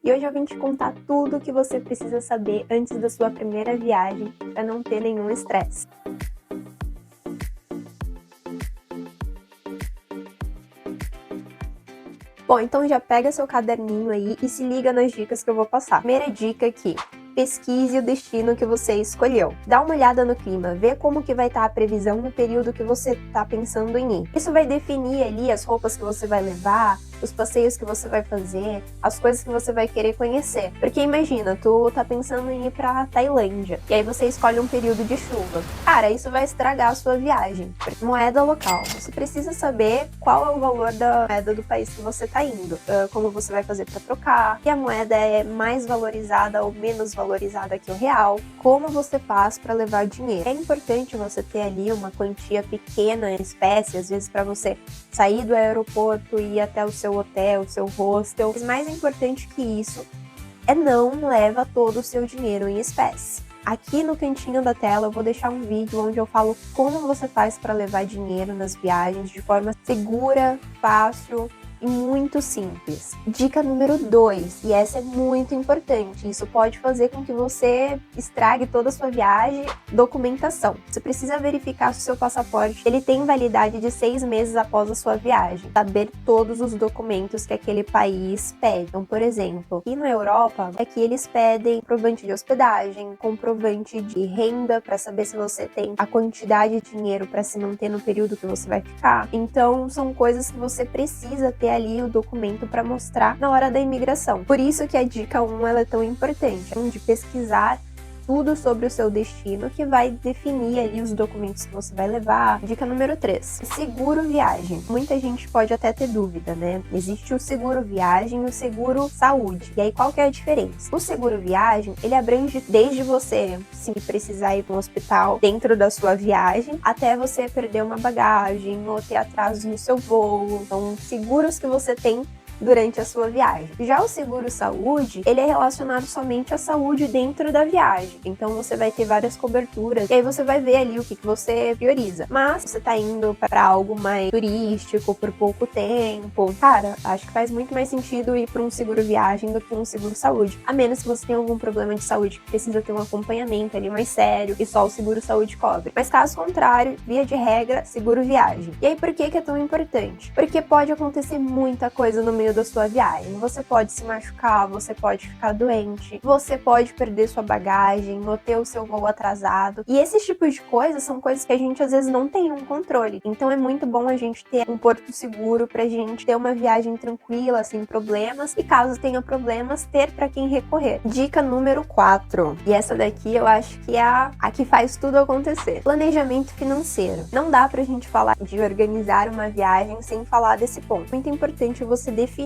E hoje eu vim te contar tudo o que você precisa saber antes da sua primeira viagem para não ter nenhum estresse. Bom, então já pega seu caderninho aí e se liga nas dicas que eu vou passar. Primeira dica aqui: pesquise o destino que você escolheu. Dá uma olhada no clima, vê como que vai estar a previsão no período que você está pensando em ir. Isso vai definir ali as roupas que você vai levar, os passeios que você vai fazer, as coisas que você vai querer conhecer. Porque imagina, tu tá pensando em ir pra Tailândia, e aí você escolhe um período de chuva. Cara, isso vai estragar a sua viagem. Moeda local. Você precisa saber qual é o valor da moeda do país que você tá indo, como você vai fazer para trocar, se a moeda é mais valorizada ou menos valorizada que o real, como você faz para levar dinheiro. É importante você ter ali uma quantia pequena em espécie, às vezes para você sair do aeroporto e ir até o seu hotel, o seu hostel. Mas mais importante que isso é não leva todo o seu dinheiro em espécie. Aqui no cantinho da tela eu vou deixar um vídeo onde eu falo como você faz para levar dinheiro nas viagens de forma segura, fácil e muito simples. Dica número 2, e essa é muito importante, isso pode fazer com que você estrague toda a sua viagem: documentação. Você precisa verificar se o seu passaporte ele tem validade de 6 meses após a sua viagem, saber todos os documentos que aquele país pede. Então, por exemplo, aqui na Europa, aqui eles pedem comprovante de hospedagem, comprovante de renda para saber se você tem a quantidade de dinheiro para se manter no período que você vai ficar. Então, são coisas que você precisa ter ali o documento para mostrar na hora da imigração. Por isso que a dica 1 ela é tão importante, de pesquisar tudo sobre o seu destino, que vai definir ali os documentos que você vai levar. Dica número 3, seguro viagem. Muita gente pode até ter dúvida, né? Existe o seguro viagem e o seguro saúde. E aí, qual que é a diferença? O seguro viagem, ele abrange desde você, se precisar ir para um hospital dentro da sua viagem, até você perder uma bagagem ou ter atrasos no seu voo. Então, seguros que você tem durante a sua viagem. Já o seguro saúde, ele é relacionado somente à saúde dentro da viagem. Então você vai ter várias coberturas e aí você vai ver ali o que você prioriza. Mas se você tá indo para algo mais turístico por pouco tempo, cara, acho que faz muito mais sentido ir para um seguro viagem do que um seguro saúde. A menos que você tenha algum problema de saúde que precisa ter um acompanhamento ali mais sério e só o seguro saúde cobre. Mas caso contrário, via de regra, seguro viagem. E aí por que é tão importante? Porque pode acontecer muita coisa no meio da sua viagem. Você pode se machucar, você pode ficar doente, você pode perder sua bagagem, ou ter o seu voo atrasado. E esses tipos de coisas são coisas que a gente às vezes não tem um controle. Então é muito bom a gente ter um porto seguro pra gente ter uma viagem tranquila, sem problemas, e caso tenha problemas, ter para quem recorrer. Dica número 4, e essa daqui eu acho que é a que faz tudo acontecer: planejamento financeiro. Não dá pra gente falar de organizar uma viagem sem falar desse ponto. Muito importante você definir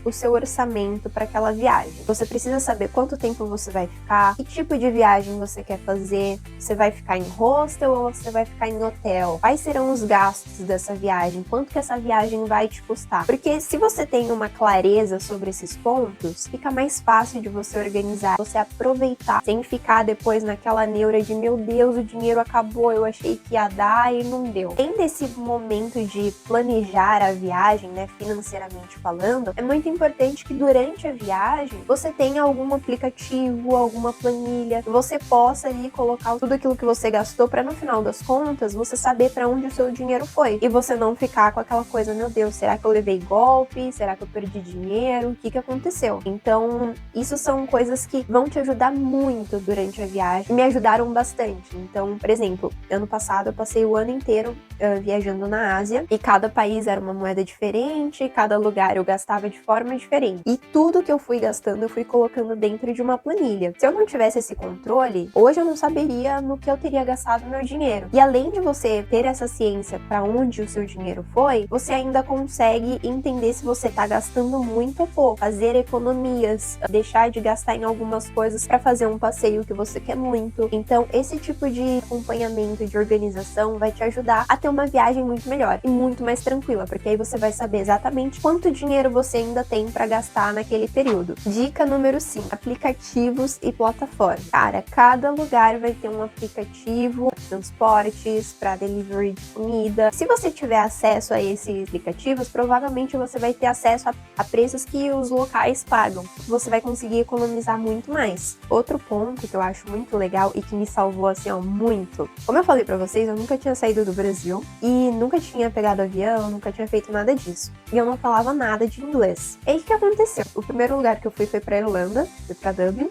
o seu orçamento para aquela viagem. Você precisa saber quanto tempo você vai ficar, que tipo de viagem você quer fazer, você vai ficar em hostel ou você vai ficar em hotel, quais serão os gastos dessa viagem, quanto que essa viagem vai te custar. Porque se você tem uma clareza sobre esses pontos, fica mais fácil de você organizar, você aproveitar, sem ficar depois naquela neura de meu Deus, o dinheiro acabou, eu achei que ia dar e não deu. Tendo esse momento de planejar a viagem, né, financeiramente falando, é muito importante que durante a viagem você tenha algum aplicativo, alguma planilha, que você possa ali colocar tudo aquilo que você gastou para no final das contas você saber para onde o seu dinheiro foi e você não ficar com aquela coisa: meu Deus, será que eu levei golpe? Será que eu perdi dinheiro? O que aconteceu? Então, isso são coisas que vão te ajudar muito durante a viagem e me ajudaram bastante. Então, por exemplo, ano passado eu passei o ano inteiro viajando na Ásia e cada país era uma moeda diferente, cada lugar eu gastava de forma diferente. E tudo que eu fui gastando, eu fui colocando dentro de uma planilha. Se eu não tivesse esse controle, hoje eu não saberia no que eu teria gastado meu dinheiro. E além de você ter essa ciência para onde o seu dinheiro foi, você ainda consegue entender se você tá gastando muito ou pouco, fazer economias, deixar de gastar em algumas coisas para fazer um passeio que você quer muito. Então, esse tipo de acompanhamento, de organização vai te ajudar a ter uma viagem muito melhor e muito mais tranquila, porque aí você vai saber exatamente quanto dinheiro você ainda tem para gastar naquele período. Dica número 5, aplicativos e plataformas. Cara, cada lugar vai ter um aplicativo, transportes, para delivery de comida. Se você tiver acesso a esses aplicativos, provavelmente você vai ter acesso a preços que os locais pagam. Você vai conseguir economizar muito mais. Outro ponto que eu acho muito legal e que me salvou assim, ó, muito. Como eu falei pra vocês, eu nunca tinha saído do Brasil e nunca tinha pegado avião, nunca tinha feito nada disso. E eu não falava nada de inglês. E aí o que aconteceu? O primeiro lugar que eu fui foi pra Irlanda, fui pra Dublin.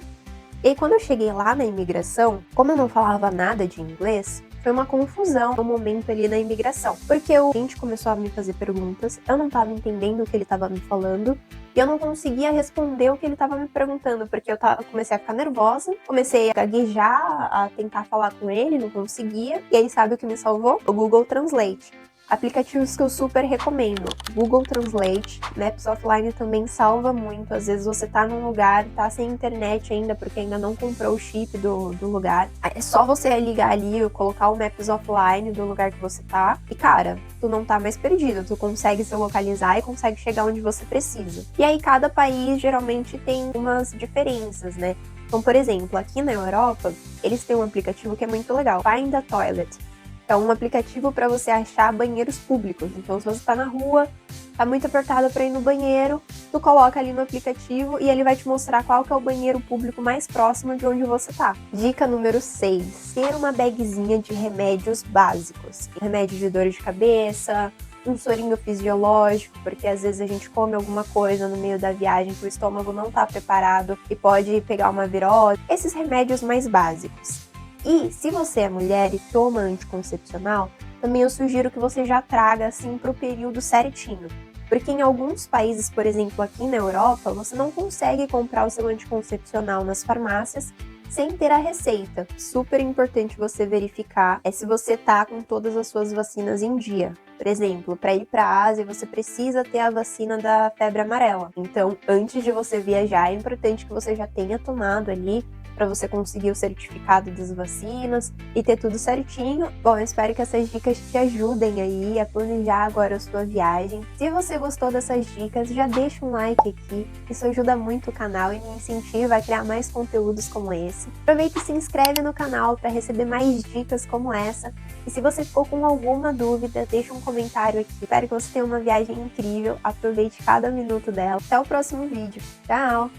E aí, quando eu cheguei lá na imigração, como eu não falava nada de inglês, foi uma confusão no momento ali na imigração. Porque o gente começou a me fazer perguntas, eu não tava entendendo o que ele tava me falando, e eu não conseguia responder o que ele tava me perguntando, porque eu comecei a ficar nervosa, comecei a gaguejar, a tentar falar com ele, não conseguia. E aí, sabe o que me salvou? O Google Translate. Aplicativos que eu super recomendo. Google Translate, Maps Offline também salva muito. Às vezes você tá num lugar, tá sem internet ainda, porque ainda não comprou o chip do lugar. É só você ligar ali, colocar o Maps Offline do lugar que você tá. E cara, tu não tá mais perdido. Tu consegue se localizar e consegue chegar onde você precisa. E aí cada país geralmente tem umas diferenças, né? Então, por exemplo, aqui na Europa, eles têm um aplicativo que é muito legal, Find a Toilet. É um aplicativo para você achar banheiros públicos. Então, se você tá na rua, tá muito apertado para ir no banheiro, tu coloca ali no aplicativo e ele vai te mostrar qual que é o banheiro público mais próximo de onde você tá. Dica número 6. Ter uma bagzinha de remédios básicos. Remédio de dor de cabeça, um sorinho fisiológico, porque às vezes a gente come alguma coisa no meio da viagem que o estômago não tá preparado e pode pegar uma virose. Esses remédios mais básicos. E se você é mulher e toma anticoncepcional, também eu sugiro que você já traga assim para o período certinho. Porque em alguns países, por exemplo aqui na Europa, você não consegue comprar o seu anticoncepcional nas farmácias sem ter a receita. Super importante você verificar se você tá com todas as suas vacinas em dia. Por exemplo, para ir para a Ásia, você precisa ter a vacina da febre amarela. Então, antes de você viajar, é importante que você já tenha tomado ali para você conseguir o certificado das vacinas e ter tudo certinho. Bom, eu espero que essas dicas te ajudem aí a planejar agora a sua viagem. Se você gostou dessas dicas, já deixa um like aqui, isso ajuda muito o canal e me incentiva a criar mais conteúdos como esse. Aproveita e se inscreve no canal para receber mais dicas como essa. E se você ficou com alguma dúvida, deixa um comentário aqui. Espero que você tenha uma viagem incrível, aproveite cada minuto dela. Até o próximo vídeo. Tchau!